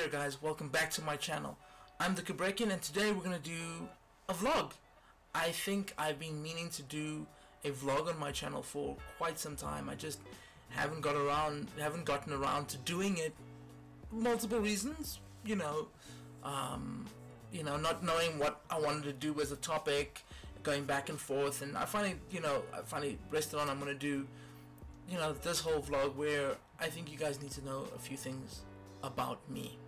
there guys, welcome back to my channel. I'm the Kubrekian and today we're gonna do a vlog. I think I've been meaning to do a vlog on my channel for quite some time. I just haven't gotten around to doing it. Multiple reasons, not knowing what I wanted to do as a topic, going back and forth, and I finally rested on I'm gonna do this whole vlog where I think you guys need to know a few things about me.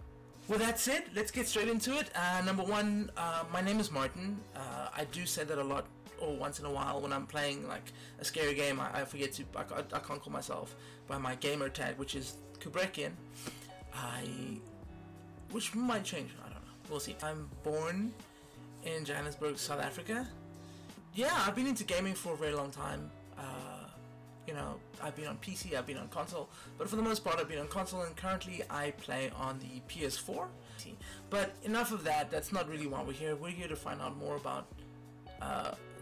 With that said, let's get straight into it. Number one, my name is Martin. I do say that a lot, or once in a while when I'm playing like a scary game. I forget to, I can't call myself by my gamer tag, which is Kubrekian. Which might change, I don't know, we'll see. I'm born in Johannesburg, South Africa. Yeah, I've been into gaming for a very long time. I've been on PC, I've been on console, but for the most part I've been on console, and currently I play on the PS4. But enough of that, that's not really why we're here. We're here to find out more about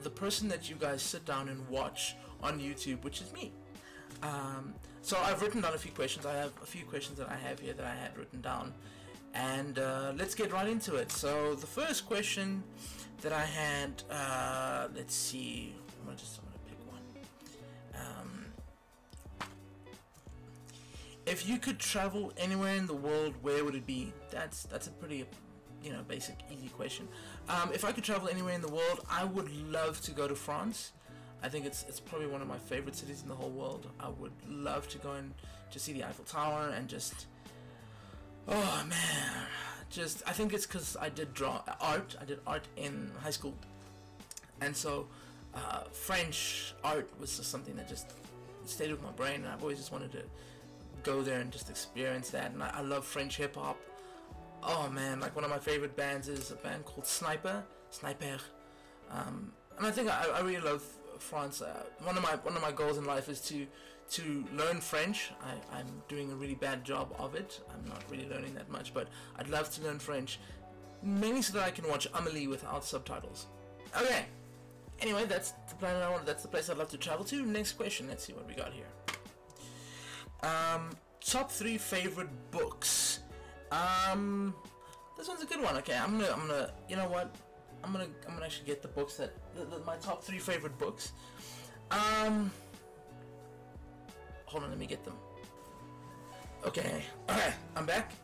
the person that you guys sit down and watch on YouTube, which is me. So I've written down a few questions. I have a few questions that I have here that I had written down, and let's get right into it. So the first question that I had, let's see, I'm gonna pick one. If you could travel anywhere in the world, where would it be? That's a pretty basic, easy question. If I could travel anywhere in the world, I would love to go to France. I think it's probably one of my favorite cities in the whole world. I would love to go and just see the Eiffel Tower and just, oh man, I think it's because I did art. I did art in high school, and so French art was just something that just stayed with my brain, and I've always just wanted to go there and just experience that. And I love French hip hop. Oh man, like one of my favorite bands is a band called Sniper, and I think I really love France. One of my goals in life is to learn French. I'm doing a really bad job of it. I'm not really learning that much, but I'd love to learn French, mainly so that I can watch Amélie without subtitles. Okay. Anyway, that's the planet I want. That's the place I'd love to travel to. Next question. Let's see what we got here. Top 3 favorite books. This one's a good one. Okay, I'm gonna. You know what? I'm gonna actually get the books that my top 3 favorite books. Hold on, let me get them. Okay, alright, I'm back,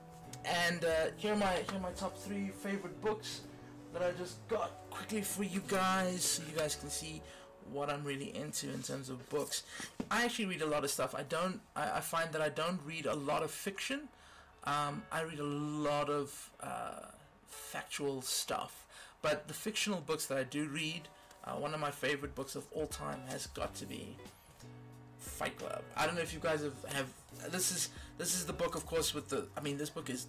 and here are my top 3 favorite books that I just got quickly for you guys, so you guys can see what I'm really into in terms of books. I actually read a lot of stuff. I find that I don't read a lot of fiction. I read a lot of factual stuff, but the fictional books that I do read, one of my favorite books of all time has got to be Fight Club. I don't know if you guys have this is the book, of course, with the, this book is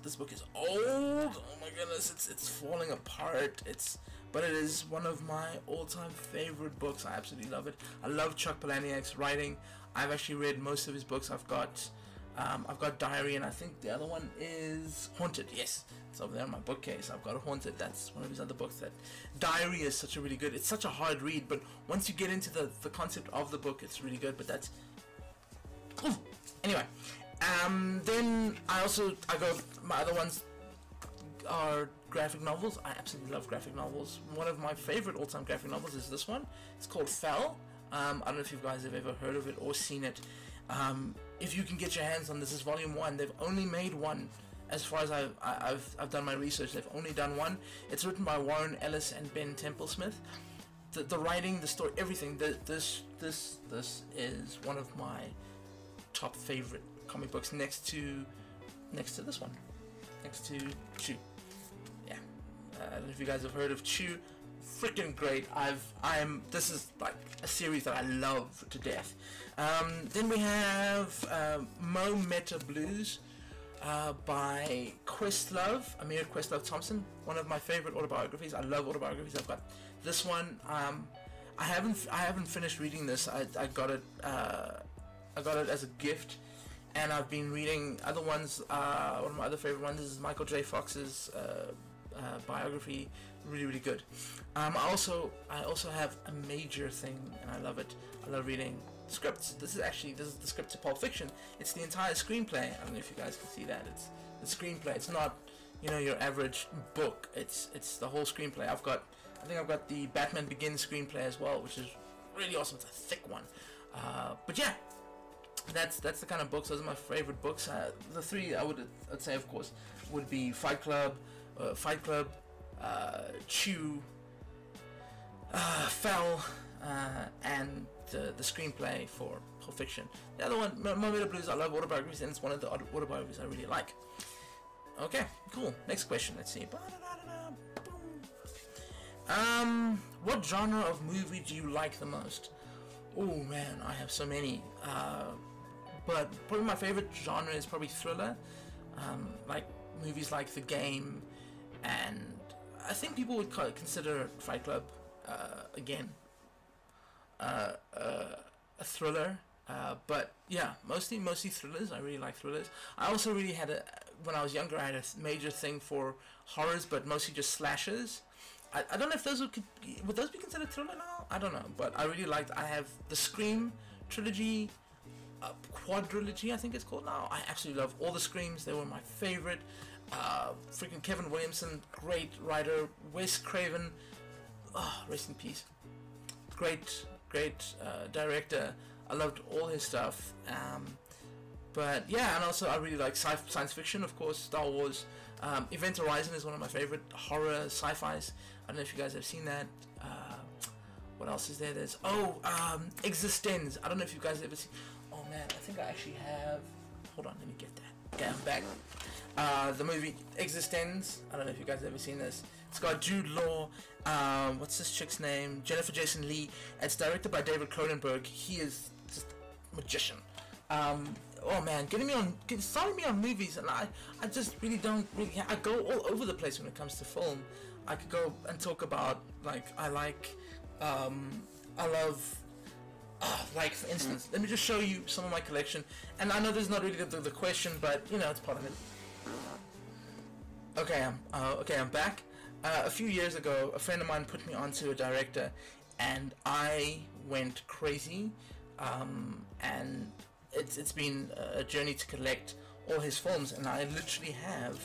old. Oh my goodness, it's falling apart. But it is one of my all-time favorite books. I absolutely love it. I love Chuck Palahniuk's writing. I've actually read most of his books. I've got Diary, and I think the other one is Haunted. Yes, it's over there on my bookcase. I've got Haunted. That's one of his other books. That Diary is such a really good. It's such a hard read, but once you get into the concept of the book, it's really good. But that's anyway. Then I go. My other ones are graphic novels. I absolutely love graphic novels. One of my favorite all-time graphic novels is this one. It's called Fell. I don't know if you guys have ever heard of it or seen it. If you can get your hands on this, is volume 1. They've only made one, as far as I've done my research. They've only done one. It's written by Warren Ellis and Ben Templesmith. The writing, the story, everything. This is one of my top favorite comic books, next to this one, next to Chew. Yeah, I don't know if you guys have heard of Chew. Freaking great. This is like a series that I love to death. Then we have Mo Meta Blues by Amir Questlove Thompson, one of my favorite autobiographies. I love autobiographies. I've got this one. I haven't finished reading this. I got it as a gift, and I've been reading other ones. One of my other favorite ones is Michael J. Fox's biography. Really good. I also have a major thing, and I love it. I love reading scripts. This is the script to Pulp Fiction. It's the entire screenplay. I don't know if you guys can see that. It's the screenplay. It's not you know, your average book. It's the whole screenplay. I think I've got the Batman Begins screenplay as well, which is really awesome. It's a thick one. But yeah, that's the kind of books. Those are my favorite books. The three I'd say, of course, would be Fight Club, Chew, Fell, and the screenplay for Pulp Fiction. The other one, Motor Blues, I love autobiographies, and it's one of the autobiographies I really like. Okay, cool. Next question. Let's see. What genre of movie do you like the most? Oh man, I have so many. But probably my favorite genre is probably thriller. Like movies like The Game, and I think people would consider Fight Club again a thriller. But yeah, mostly thrillers. I really like thrillers. I also really had when I was younger, I had a major thing for horrors, but mostly just slashers. I don't know if those would those be considered thriller now? I don't know, but I really liked. I have the Scream trilogy, quadrilogy, I think it's called now. I absolutely love all the Screams. They were my favorite. Freaking Kevin Williamson, great writer. Wes Craven, rest in peace. Great director. I loved all his stuff. But yeah, and also I really like science fiction, of course. Star Wars. Event Horizon is one of my favorite horror sci-fis. I don't know if you guys have seen that. What else is there? There's Existenz. I don't know if you guys have ever seen. Oh man, I think I actually have. Hold on, let me get that. Okay, I'm back. The movie Existenz. I don't know if you guys have ever seen this. It's got Jude Law. What's this chick's name? Jennifer Jason Leigh. It's directed by David Cronenberg. He is just a magician. Oh man, starting me on movies, and I just really don't I go all over the place when it comes to film. I could go and talk about, like, I love, like, for instance, let me just show you some of my collection, and I know this is not really the question, but, you know, it's part of it. Okay, I'm back. A few years ago, a friend of mine put me onto a director, and I went crazy, and it's been a journey to collect all his films, and I literally have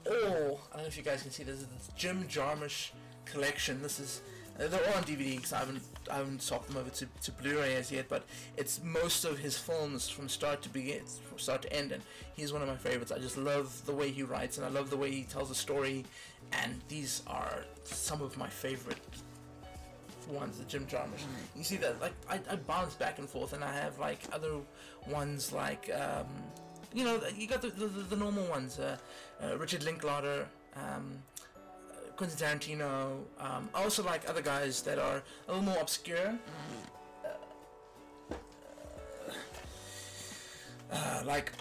I don't know if you guys can see this is the Jarmusch Collection. This is they're all on DVD because I haven't swapped them over to Blu-ray as yet, but it's most of his films from start to end, and he's one of my favorites. I just love the way he writes, and I love the way he tells a story, and these are some of my favorite ones, the Jim Jarmusch. You see that, like, I bounce back and forth, and I have like other ones like you know, you got the normal ones, Richard Linklater, Quentin Tarantino. I also like other guys that are a little more obscure, like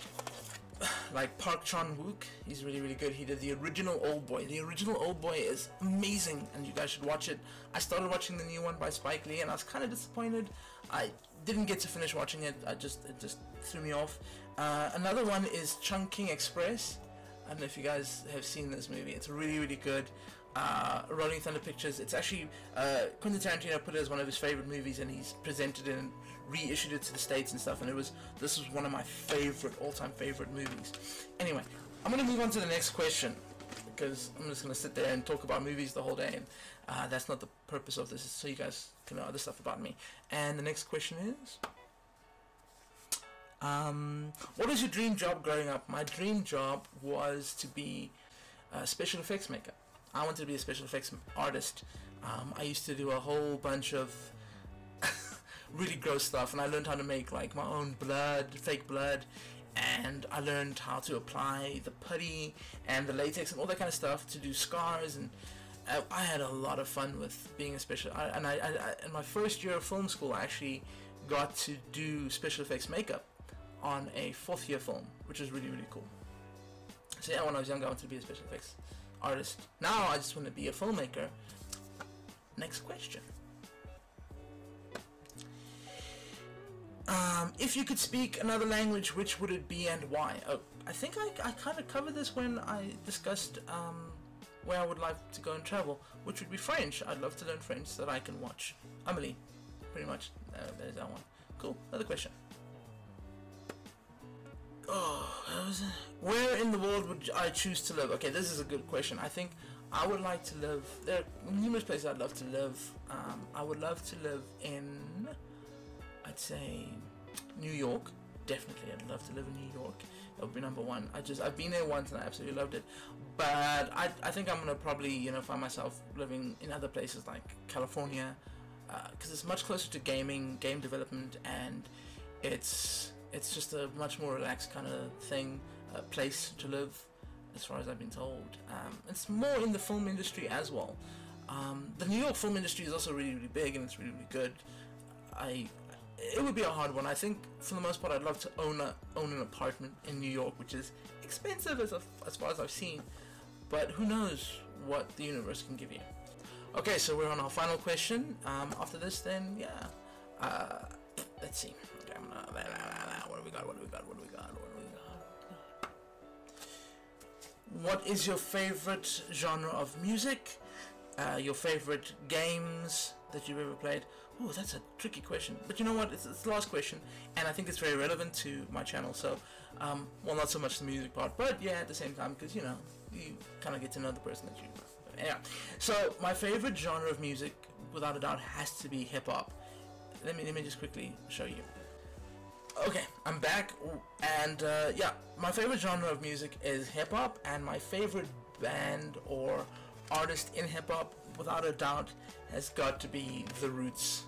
Park Chan-wook. He's really good. He did the original Old Boy. The original Old Boy is amazing, and you guys should watch it. I started watching the new one by Spike Lee, and I was kind of disappointed. I didn't get to finish watching it. It just threw me off. Another one is Chungking Express. I don't know if you guys have seen this movie. It's really good. Rolling Thunder Pictures. It's actually Quentin Tarantino put it as one of his favorite movies, and he's presented it and reissued it to the States and stuff. And this was one of my all-time favorite movies. Anyway, I'm gonna move on to the next question, because I'm just gonna sit there and talk about movies the whole day, and that's not the purpose of this. It's so you guys can know other stuff about me. And the next question is, what was your dream job growing up? My dream job was to be a special effects maker. I wanted to be a special effects artist. I used to do a whole bunch of really gross stuff, and I learned how to make like my own fake blood, and I learned how to apply the putty and the latex and all that kind of stuff to do scars, and I had a lot of fun with being a special. I in my first year of film school, I actually got to do special effects makeup on a 4th year film, which is really cool. So yeah, when I was younger, I wanted to be a special effects artist. Now I just want to be a filmmaker. Next question. If you could speak another language, which would it be and why? Oh, I think I kind of covered this when I discussed where I would like to go and travel, which would be French. I'd love to learn French so that I can watch Amelie. Pretty much. There's that one. Cool. Another question. Where in the world would I choose to live? Okay, this is a good question. I think I would like to live. There are numerous places I'd love to live. I would love to live in, I'd say, New York. Definitely, I'd love to live in New York. That would be number one. I've been there once and I absolutely loved it. But I think I'm gonna probably find myself living in other places like California, because it's much closer to game development, and it's just a much more relaxed kind of place to live, as far as I've been told. It's more in the film industry as well. The New York film industry is also really, really big, and it's really, really good. It would be a hard one. I think for the most part I'd love to own an apartment in New York, which is expensive as far as I've seen, but who knows what the universe can give you. Okay, so we're on our final question. After this, then let's see. Okay, what do we got? What is your favorite genre of music? Your favorite games that you've ever played? Oh, that's a tricky question. But you know what? It's the last question, and I think it's very relevant to my channel. So, well, not so much the music part, but yeah, at the same time, because you kind of get to know the person that you. Yeah. So my favorite genre of music, without a doubt, has to be hip hop. Let me just quickly show you. Okay, I'm back, and yeah, my favorite genre of music is hip hop, and my favorite band or artist in hip hop, without a doubt, has got to be The Roots.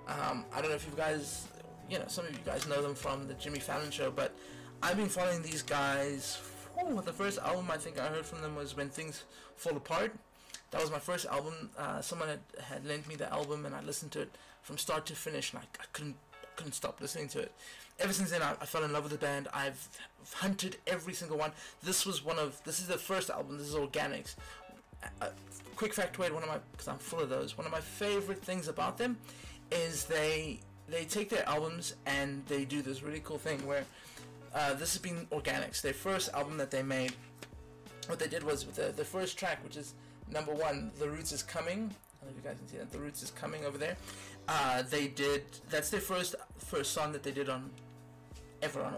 I don't know if you guys, some of you guys know them from the Jimmy Fallon show, but I've been following these guys. The first album I think I heard from them was When Things Fall Apart. That was my first album. Someone had lent me the album, and I listened to it from start to finish, and I couldn't stop listening to it. Ever since then, I fell in love with the band. I've hunted every single one. This is the first album. This is Organics. Quick factoid, because I'm full of those. One of my favorite things about them is they take their albums and they do this really cool thing where this has been Organics, their first album that they made. What they did was with the first track, which is number one, The Roots Is Coming. I don't know if you guys can see that. The Roots Is Coming over there. That's their first song that they did on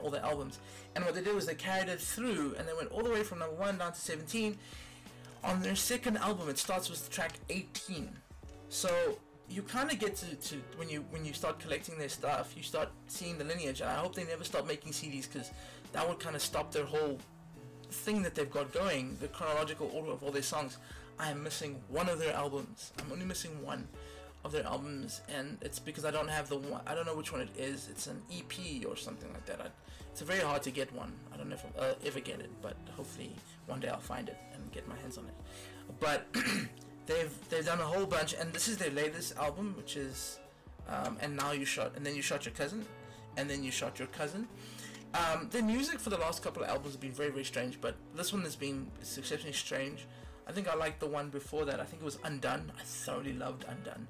all their albums. And what they did was they carried it through, and they went all the way from number 1 down to 17. On their second album, it starts with track 18. So you kind of get to when you start collecting their stuff, you start seeing the lineage. And I hope they never stop making CDs, because that would kind of stop their whole thing that they've got going, the chronological order of all their songs. I am missing one of their albums. I'm only missing one of their albums, and it's because I don't have the one. I don't know which one it is. It's an EP or something like that. It's very hard to get one. I don't know if I'll ever get it, but hopefully one day I'll find it and get my hands on it. But they've done a whole bunch, and this is their latest album, which is and now you shot, and then you shot your cousin, and then you shot your cousin. Their music for the last couple of albums have been very, very strange, but this one has been exceptionally strange. I think I liked the one before that. I think it was Undone. I thoroughly loved Undone.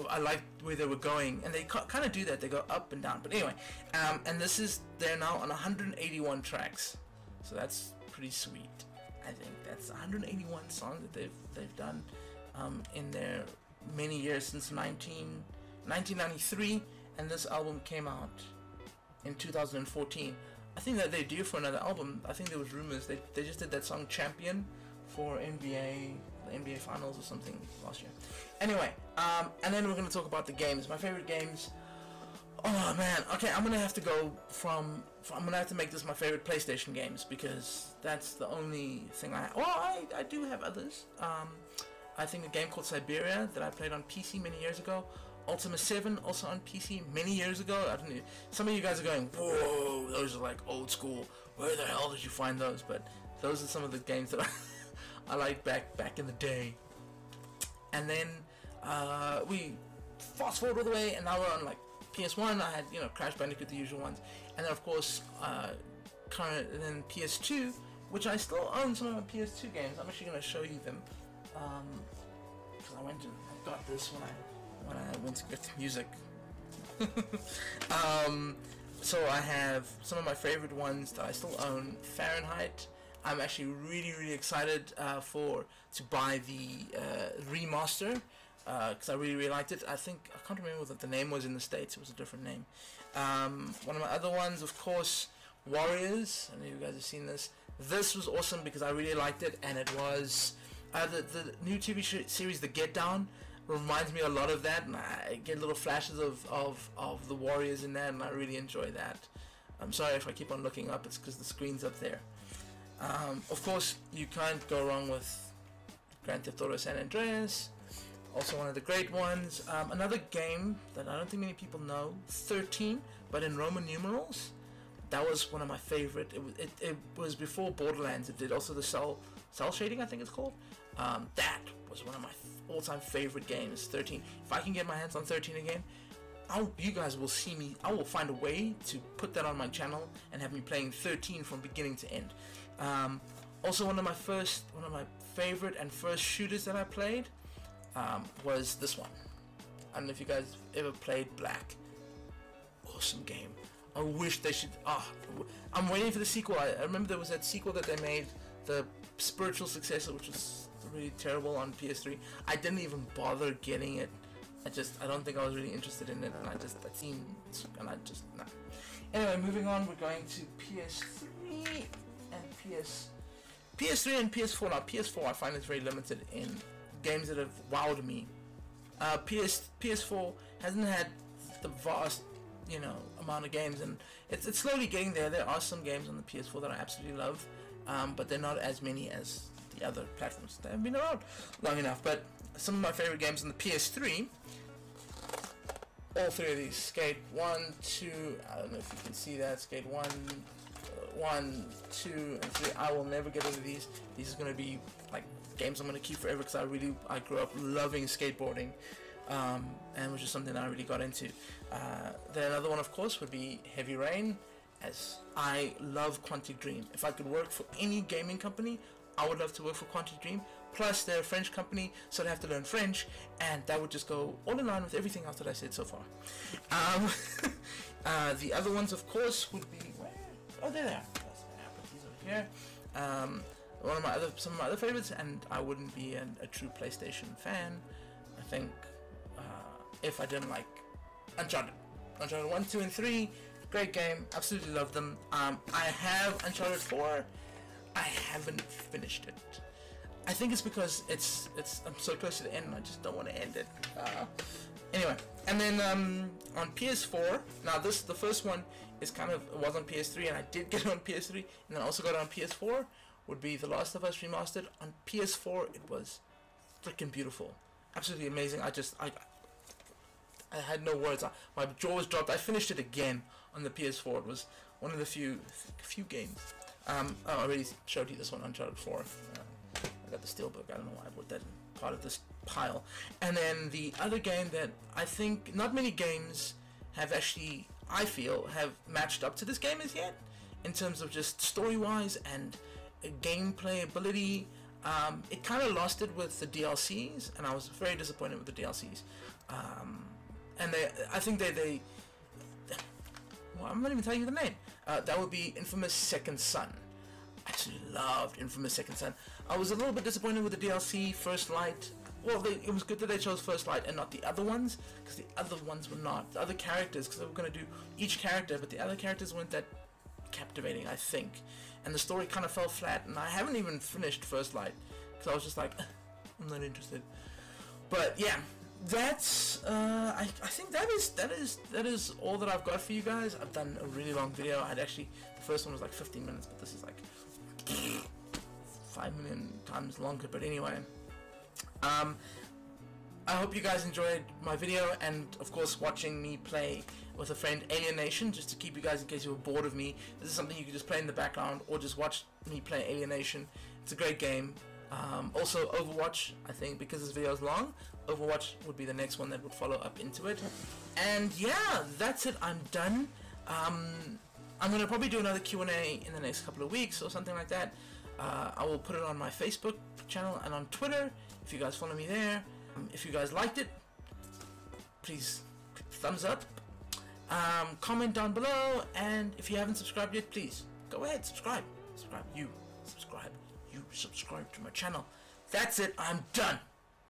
I liked where they were going, and they kind of do that. They go up and down. But anyway, and they're now on 181 tracks, so that's pretty sweet. I think that's 181 songs that they've done in their many years since 1993, and this album came out in 2014. I think that they're due for another album. I think there was rumors they just did that song Champion for the NBA Finals or something last year. Anyway, and then we're going to talk about the games. My favorite games. Oh man, okay, I'm going to have to go I'm going to have to make this my favorite PlayStation games, because that's the only thing I do have others. I think a game called Siberia that I played on PC many years ago. Ultima 7 also on PC many years ago. I don't know, some of you guys are going, whoa, those are like old school. Where the hell did you find those? But those are some of the games that I like back in the day. And then we fast forward all the way, and now we're on like PS1. I had Crash Bandicoot, the usual ones, and then of course and then PS2, which I still own some of my PS2 games. I'm actually going to show you them, because I got this when I went to get the music. So I have some of my favorite ones that I still own. Fahrenheit. I'm actually really excited to buy the remaster, because I really liked it. I can't remember what the name was in the States. It was a different name. One of my other ones, of course, Warriors. I know you guys have seen this. This was awesome because I really liked it, and it was the new TV series, The Get Down, reminds me a lot of that, and I get little flashes of the Warriors in that, and I really enjoy that. I'm sorry if I keep on looking up, it's because the screen's up there. Of course, you can't go wrong with Grand Theft Auto San Andreas, also one of the great ones. Another game that I don't think many people know, 13, but in Roman numerals. That was one of my favorite. It was before Borderlands. It did also the cell shading, I think it's called. That was one of my all-time favorite games, 13. If I can get my hands on 13 again, you guys will see me. I will find a way to put that on my channel and have me playing 13 from beginning to end. Also, one of my favorite and first shooters that I played was this one. I don't know if you guys ever played Black. Awesome game. I wish they should. I'm waiting for the sequel. I remember there was that sequel that they made, the spiritual successor, which was really terrible on PS3. I didn't even bother getting it. I don't think I was really interested in it, and nah. Anyway, moving on, we're going to PS3 and PS3 and PS4. Now, PS4 I find is very limited in games that have wowed me. PS4 hasn't had the vast, amount of games, and it's slowly getting there. There are some games on the PS4 that I absolutely love, but they're not as many as the other platforms that have been around long enough. But some of my favorite games on the PS3, all three of these, Skate 1, 2, I don't know if you can see that, Skate 1, 2, and 3, I will never get rid of these. These are going to be like games I'm going to keep forever, because I grew up loving skateboarding, and which is something that I really got into. Then another one, of course, would be Heavy Rain, as I love Quantic Dream. If I could work for any gaming company, I would love to work for Quantic Dream. Plus, they're a French company, so I have to learn French, and that would just go all in line with everything else that I said so far. The other ones, of course, would be they're there. These over here. Some of my other favorites, and I wouldn't be a true PlayStation fan, I think, if I didn't like Uncharted 1, 2, and 3. Great game, absolutely love them. I have Uncharted 4. I haven't finished it. I think it's because I'm so close to the end and I just don't want to end it. Anyway, and then on PS4, now the first one is was on PS3, and I did get it on PS3, and then I also got it on PS4, would be The Last of Us Remastered. On PS4, it was freaking beautiful, absolutely amazing. I had no words. My jaw was dropped. I finished it again on the PS4. It was one of the few games. I already showed you this one, Uncharted 4. I got the steelbook. I don't know why I put that in part of this pile. And then the other game that I think not many games have actually, I feel, have matched up to this game as yet, in terms of just story-wise and gameplay ability. It kind of lost it with the DLCs, and I was very disappointed with the DLCs. And I think well, I'm not even telling you the name. That would be Infamous Second Son. I actually loved Infamous Second Son. I was a little bit disappointed with the DLC First Light. Well, it was good that they chose First Light and not the other ones, because the other ones were not. The other characters, because they were going to do each character, but the other characters weren't that captivating, I think. And the story kind of fell flat, and I haven't even finished First Light, because I was just like, I'm not interested. But yeah, that's I think that is all that I've got for you guys. I've done a really long video. The first one was like 15 minutes, but this is like 5 million times longer. But anyway, I hope you guys enjoyed my video, and of course watching me play with a friend Alienation, just to keep you guys, in case you were bored of me. This is something you can just play in the background, or just watch me play Alienation. It's a great game. Also Overwatch, I think, because this video is long, Overwatch would be the next one that would follow up into it. And yeah, that's it, I'm done. I'm going to probably do another Q&A in the next couple of weeks or something like that. I will put it on my Facebook channel and on Twitter, if you guys follow me there. If you guys liked it, please click the thumbs up, comment down below, and if you haven't subscribed yet, please go ahead, subscribe to my channel. That's it, I'm done.